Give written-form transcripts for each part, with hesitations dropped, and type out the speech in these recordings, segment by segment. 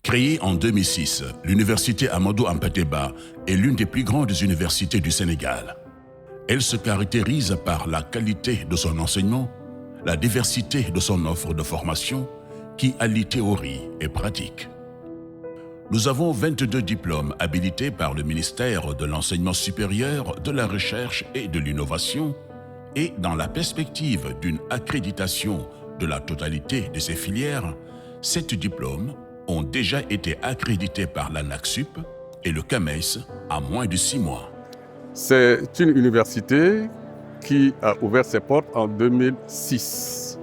Créée en 2006, l'université Amadou Hampâté-Bâ est l'une des plus grandes universités du Sénégal. Elle se caractérise par la qualité de son enseignement, la diversité de son offre de formation qui allie théorie et pratique. Nous avons 22 diplômes habilités par le ministère de l'Enseignement supérieur, de la Recherche et de l'Innovation et dans la perspective d'une accréditation de la totalité de ces filières, 7 diplômes ont déjà été accrédités par l'ANAQ-Sup et le CAMES à moins de 6 mois. C'est une université qui a ouvert ses portes en 2006.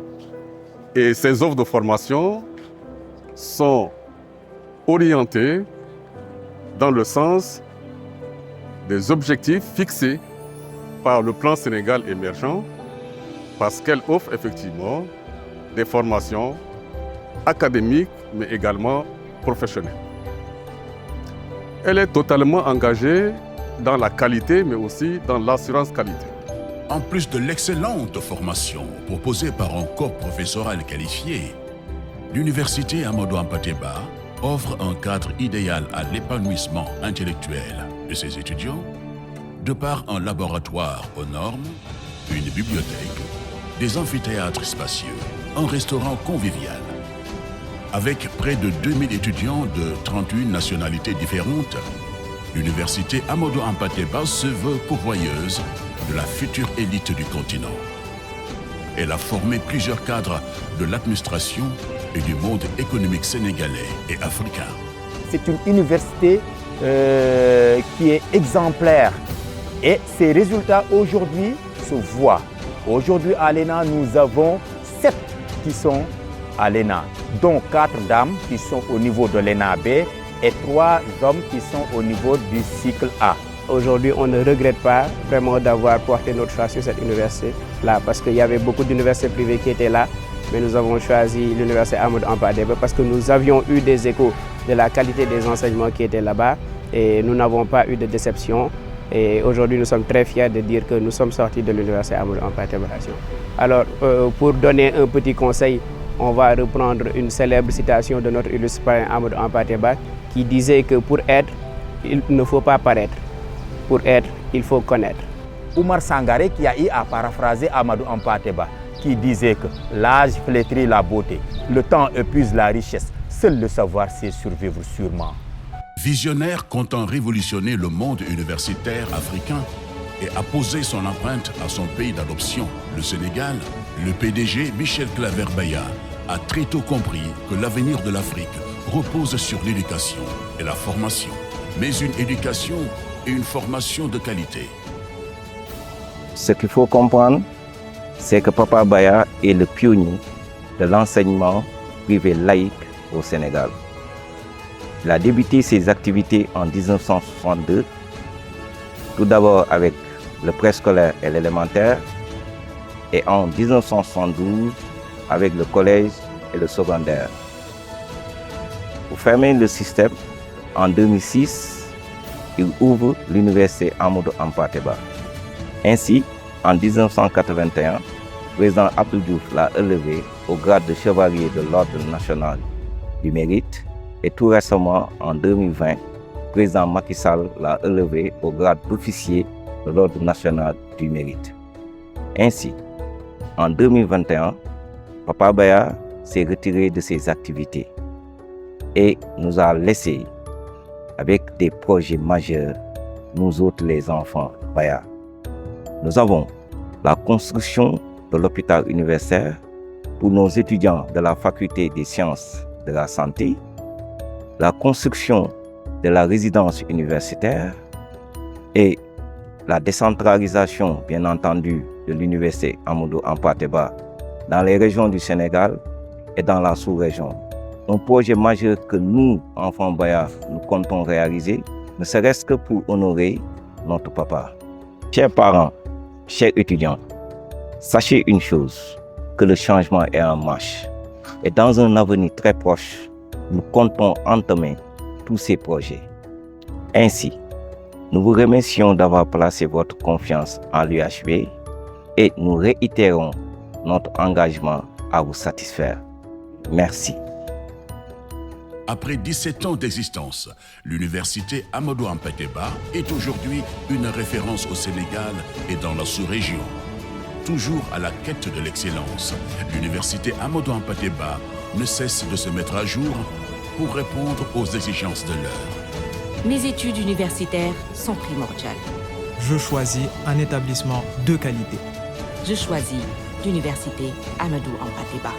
Et ses offres de formation sont orientées dans le sens des objectifs fixés par le plan Sénégal émergent parce qu'elle offre effectivement des formations académiques mais également professionnelles. Elle est totalement engagée dans la qualité mais aussi dans l'assurance qualité. En plus de l'excellente formation proposée par un corps professoral qualifié, l'université Amadou Hampâté-Bâ offre un cadre idéal à l'épanouissement intellectuel de ses étudiants de par un laboratoire aux normes, une bibliothèque, des amphithéâtres spacieux, un restaurant convivial. Avec près de 2000 étudiants de 38 nationalités différentes, l'université Amadou Hampâté-Bâ se veut pourvoyeuse de la future élite du continent. Elle a formé plusieurs cadres de l'administration et du monde économique sénégalais et africain. C'est une université qui est exemplaire et ses résultats aujourd'hui se voient. Aujourd'hui à l'ENA, nous avons 7 qui sont à l'ENA, dont 4 dames qui sont au niveau de l'ENA B et 3 hommes qui sont au niveau du cycle A. Aujourd'hui, on ne regrette pas vraiment d'avoir porté notre choix sur cette université-là parce qu'il y avait beaucoup d'universités privées qui étaient là, mais nous avons choisi l'université Amadou Hampâté-Bâ parce que nous avions eu des échos de la qualité des enseignements qui étaient là-bas et nous n'avons pas eu de déception. Et aujourd'hui, nous sommes très fiers de dire que nous sommes sortis de l'université Amadou Hampâté-Bâ. Alors, pour donner un petit conseil, on va reprendre une célèbre citation de notre illustre parrain Amadou Hampâté-Bâ qui disait que pour être, il ne faut pas paraître. Pour être, il faut connaître. Oumar Sangaré qui a eu à paraphraser Amadou Hampâté-Bâ qui disait que l'âge flétrit la beauté, le temps épuise la richesse, seul le savoir sait survivre sûrement. Visionnaire comptant révolutionner le monde universitaire africain et a posé son empreinte à son pays d'adoption, le Sénégal, le PDG Michel Claver-Baya a très tôt compris que l'avenir de l'Afrique repose sur l'éducation et la formation, mais une éducation et une formation de qualité. Ce qu'il faut comprendre, c'est que Papa Baya est le pionnier de l'enseignement privé laïque au Sénégal. Il a débuté ses activités en 1962, tout d'abord avec le préscolaire et l'élémentaire, et en 1972 avec le collège et le secondaire. Pour fermer le système, en 2006, il ouvre l'université Amadou Hampâté-Bâ. Ainsi, en 1981, le président Abdou Diouf l'a élevé au grade de chevalier de l'Ordre national du mérite et tout récemment, en 2020, le président Macky Sall l'a élevé au grade d'officier de l'Ordre national du mérite. Ainsi, en 2021, Papa Baya s'est retiré de ses activités et nous a laissé avec des projets majeurs, nous autres les enfants Baya. Nous avons la construction de l'hôpital universitaire pour nos étudiants de la faculté des sciences de la santé, la construction de la résidence universitaire et la décentralisation, bien entendu, de l'université Amadou Hampâté-Bâ dans les régions du Sénégal et dans la sous-région. Un projet majeur que nous, enfants Baya, nous comptons réaliser, ne serait-ce que pour honorer notre papa. Chers parents, chers étudiants, sachez une chose, que le changement est en marche. Et dans un avenir très proche, nous comptons entamer tous ces projets. Ainsi, nous vous remercions d'avoir placé votre confiance en l'UHB et nous réitérons notre engagement à vous satisfaire. Merci. Après 17 ans d'existence, l'université Amadou Hampâté Bâ est aujourd'hui une référence au Sénégal et dans la sous-région. Toujours à la quête de l'excellence, l'université Amadou Hampâté Bâ ne cesse de se mettre à jour pour répondre aux exigences de l'heure. Mes études universitaires sont primordiales. Je choisis un établissement de qualité. Je choisis l'université Amadou Hampâté Bâ.